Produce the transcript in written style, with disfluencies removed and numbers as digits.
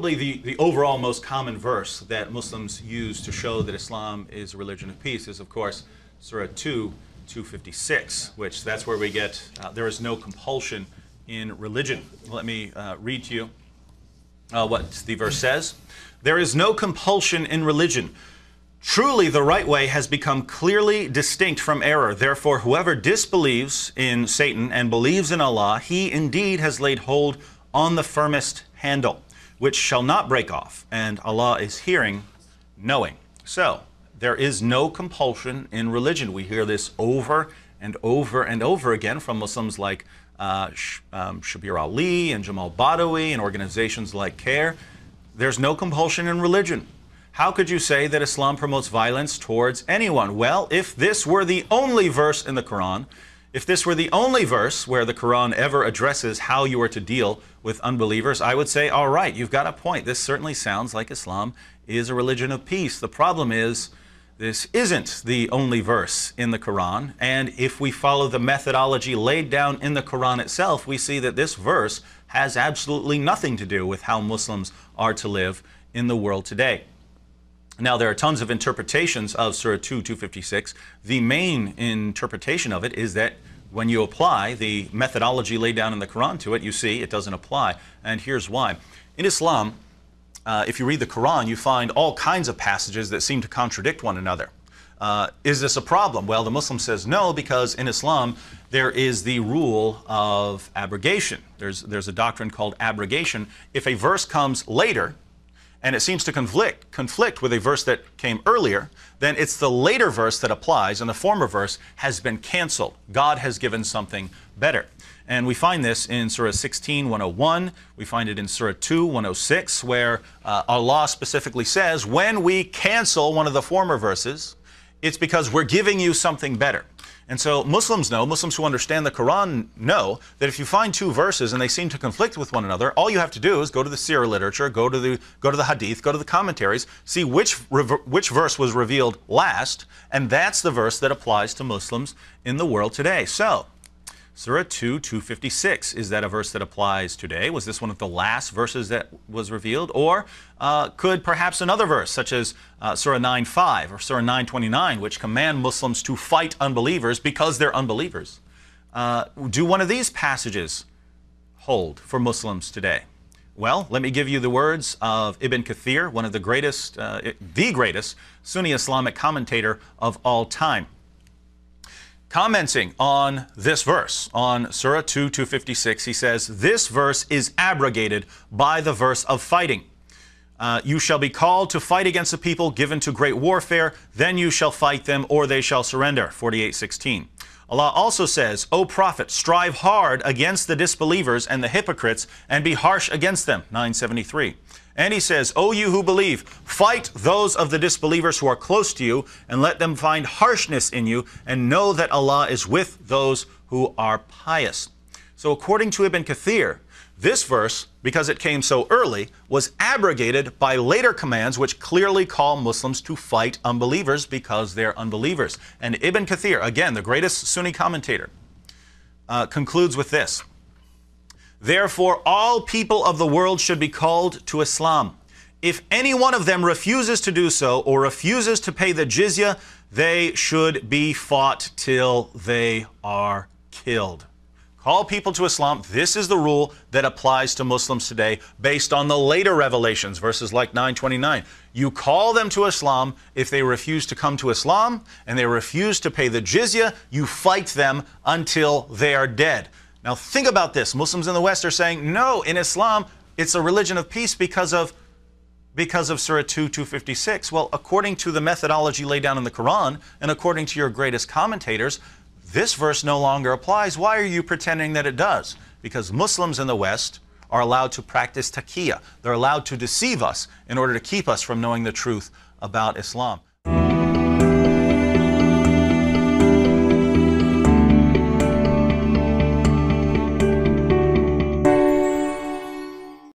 probably the overall most common verse that Muslims use to show that Islam is a religion of peace is, of course, Surah 2:256, which that's where we get, there is no compulsion in religion. Let me read to you what the verse says. There is no compulsion in religion. Truly, the right way has become clearly distinct from error. Therefore, whoever disbelieves in Satan and believes in Allah, he indeed has laid hold on the firmest handle, which shall not break off, and Allah is hearing, knowing. So, there is no compulsion in religion. We hear this over and over and over again from Muslims like Shabir Ali and Jamal Badawi and organizations like CARE. There's no compulsion in religion. How could you say that Islam promotes violence towards anyone? Well, if this were the only verse in the Qur'an, if this were the only verse where the Qur'an ever addresses how you are to deal with unbelievers, I would say, all right, you've got a point. This certainly sounds like Islam is a religion of peace. The problem is, this isn't the only verse in the Qur'an, and if we follow the methodology laid down in the Qur'an itself, we see that this verse has absolutely nothing to do with how Muslims are to live in the world today. Now, there are tons of interpretations of Surah 2:256. The main interpretation of it is that when you apply the methodology laid down in the Quran to it, you see it doesn't apply. And here's why. In Islam, if you read the Quran, you find all kinds of passages that seem to contradict one another. Is this a problem? Well, the Muslim says no, because in Islam, there is the rule of abrogation. There's a doctrine called abrogation. If a verse comes later, and it seems to conflict with a verse that came earlier, then it's the later verse that applies, and the former verse has been canceled. God has given something better. And we find this in Surah 16:101. We find it in Surah 2:106, where Allah specifically says, when we cancel one of the former verses, it's because we're giving you something better. And so Muslims who understand the Quran know that if you find two verses and they seem to conflict with one another, all you have to do is go to the Sirah literature, go to the Hadith, go to the commentaries, see which verse was revealed last, and that's the verse that applies to Muslims in the world today. So, Surah 2:256, is that a verse that applies today? Was this one of the last verses that was revealed? Or could perhaps another verse, such as Surah 9:5 or Surah 9:29, which command Muslims to fight unbelievers because they're unbelievers, do one of these passages hold for Muslims today? Well, let me give you the words of Ibn Kathir, one of the greatest Sunni Islamic commentator of all time. Commenting on this verse, on Surah 2:256, he says, this verse is abrogated by the verse of fighting. You shall be called to fight against a people given to great warfare, then you shall fight them or they shall surrender, 48:16. Allah also says, O Prophet, strive hard against the disbelievers and the hypocrites and be harsh against them, 9:73. And he says, O you who believe, fight those of the disbelievers who are close to you, and let them find harshness in you, and know that Allah is with those who are pious. So according to Ibn Kathir, this verse, because it came so early, was abrogated by later commands which clearly call Muslims to fight unbelievers because they're unbelievers. And Ibn Kathir, again, the greatest Sunni commentator, concludes with this. Therefore, all people of the world should be called to Islam. If any one of them refuses to do so or refuses to pay the jizya, they should be fought till they are killed. Call people to Islam. This is the rule that applies to Muslims today based on the later revelations, verses like 9:29. You call them to Islam. If they refuse to come to Islam and they refuse to pay the jizya, you fight them until they are dead. Now think about this. Muslims in the West are saying, no, in Islam, it's a religion of peace because of Surah 2:256. Well, according to the methodology laid down in the Quran, and according to your greatest commentators, this verse no longer applies. Why are you pretending that it does? Because Muslims in the West are allowed to practice taqiyya. They're allowed to deceive us in order to keep us from knowing the truth about Islam.